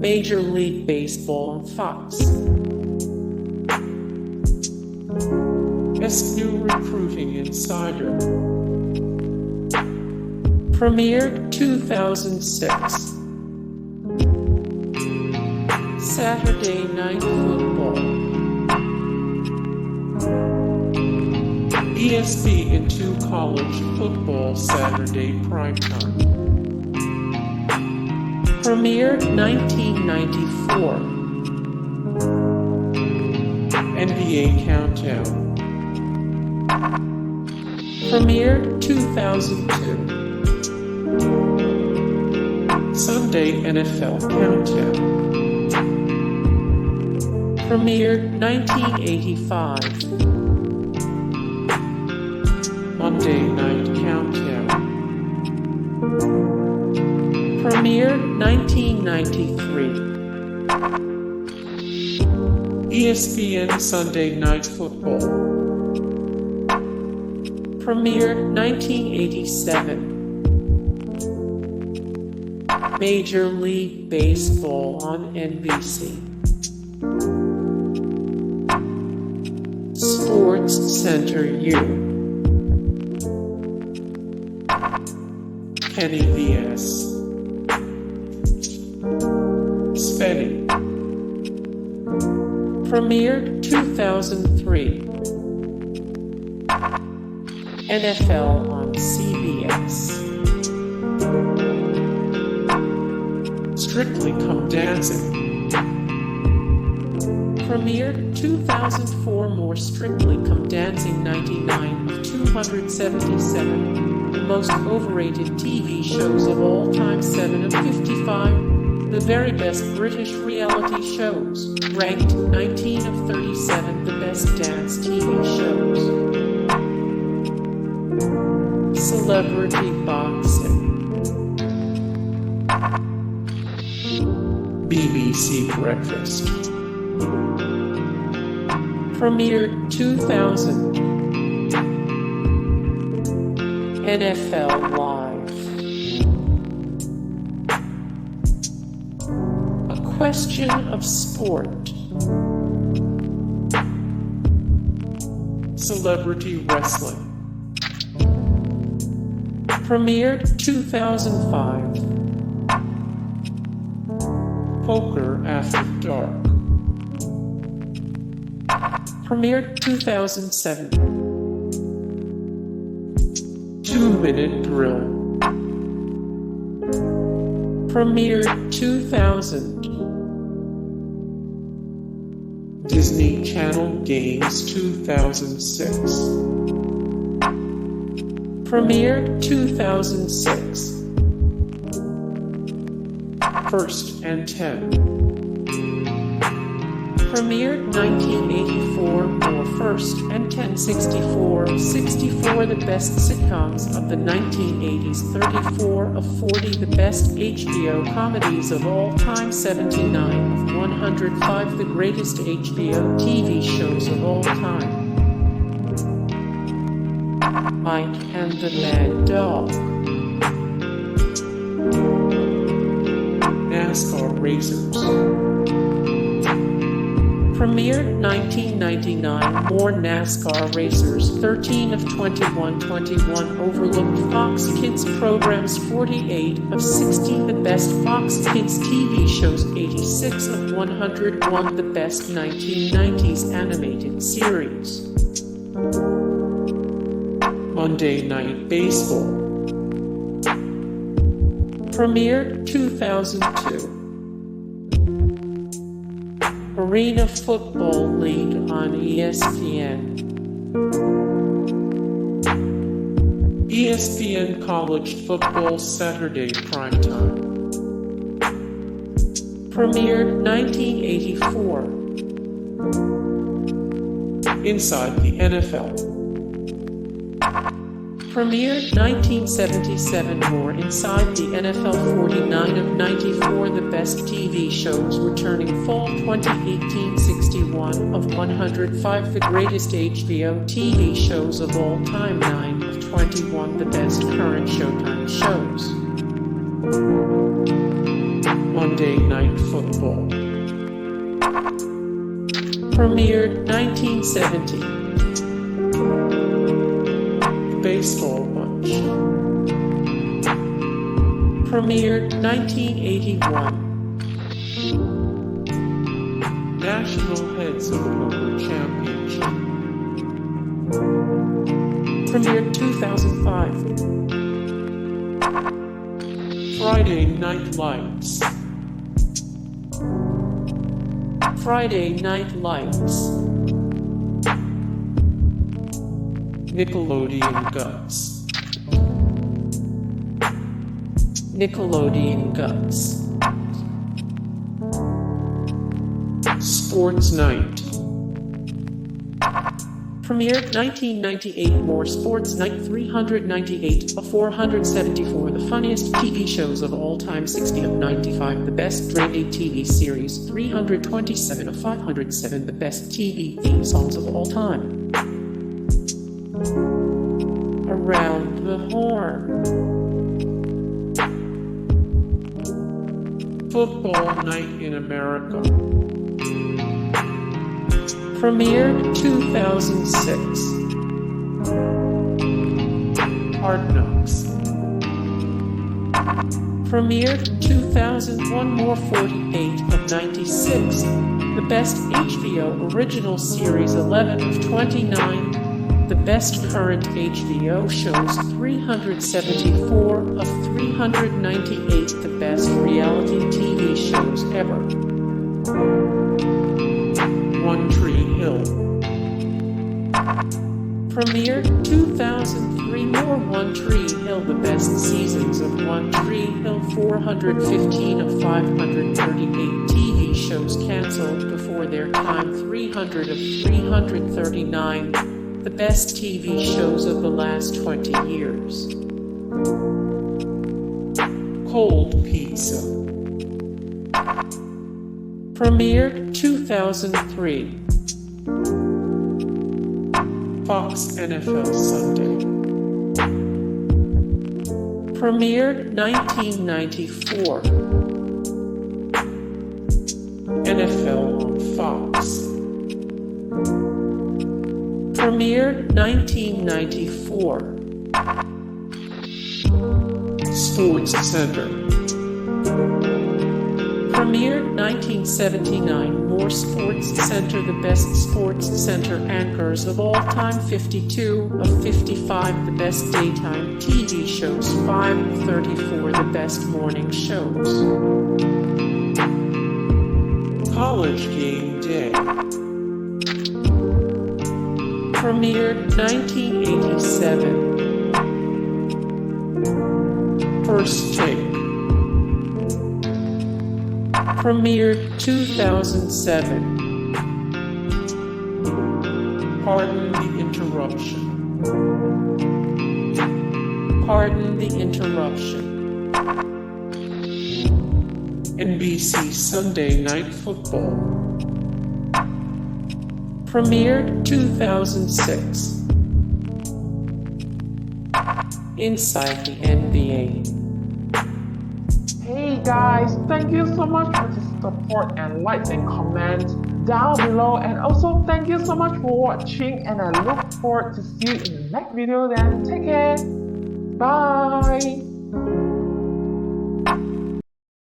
Major League Baseball on Fox. ESPNU Recruiting Insider. Premiered 2006. Saturday Night Football. ESPNU College Football Saturday Primetime. Premiered 1994. NBA Countdown. Premiered 2002. Sunday NFL Countdown. Premiered 1985. Monday Night Countdown. Premiered 1993. ESPN Sunday Night Football. Premiered 1987. Major League Baseball on NBC. SportsCenterU. Kenny vs. Spenny. Premiered 2003. NFL on CBS. Strictly Come Dancing. Premiered 2004. More Strictly Come Dancing 99 of 277. The most overrated TV shows of all time 7 of 55. The very best British reality shows. Ranked 19 of 37. The best dance TV shows. Celebrity boxing. BBC Breakfast. Premiered 2000. NFL Live. A Question of Sport. Celebrity Wrestling. Premiered 2005. Poker After Dark. Premiered 2007. 2-Minute Drill. Premiered 2000. Disney Channel Games 2006. Premiered 2006. First and 10. Premiered 1984. More First and 10. 64 the best sitcoms of the 1980s. 34 of 40 the best HBO comedies of all time. 79 of 105 the greatest HBO TV shows of all time. Mike and the Mad Dog. NASCAR Racers. Premiered 1999. More NASCAR Racers. 13 of 21. Overlooked Fox Kids programs. 48 of 60 the best Fox Kids TV shows. 86 of 101 the best 1990s animated series. Monday Night Baseball. Premiered 2002. Arena Football League on ESPN. ESPN College Football Saturday Primetime. Premiered 1984. Inside the NFL. Premiered 1977. More Inside the NFL. 49 of 94 the best TV shows returning fall 2018. 61 of 105 the greatest HBO TV shows of all time. 9 of 21 the best current Showtime shows. Monday Night Football. Premiered 1970. Baseball Bunch. Premiered 1981. National Heads of Poker Championship. Premiered 2005. Friday Night Lights. Friday Night Lights. Nickelodeon Guts. Nickelodeon Guts. Sports Night. Premiered 1998. More Sports Night. 398 of 474. The funniest TV shows of all time. 60 of 95. The best trendy TV series. 327 of 507. The best TV theme songs of all time. Around the Horn. Football Night in America. Premiered 2006. Hard Knocks. Premiered 2001. More 48 of 96. The best HBO original series. 11 of 29. The best current HBO shows. 374 of 398. The best reality TV shows ever. One Tree Hill. Premiered 2003. More One Tree Hill. The best seasons of One Tree Hill. 415 of 538 TV shows canceled before their time. 300 of 339. The best TV shows of the last 20 years. Cold Pizza. Premiered 2003. Fox NFL Sunday. Premiered 1994. NFL on Fox. Premiered 1994. SportsCenter. Premiered 1979. More SportsCenter. The best SportsCenter anchors of all time. 52 of 55. The best daytime TV shows. 5 of 34. The best morning shows. College Game Day. Premiered 1987. First Take. Premiered 2007. Pardon the Interruption. Pardon the Interruption. NBC Sunday Night Football. Premiered 2006. Inside the NBA. Hey guys, thank you so much for the support and likes and comments down below, and also thank you so much for watching, and I look forward to see you in the next video. Then take care, bye.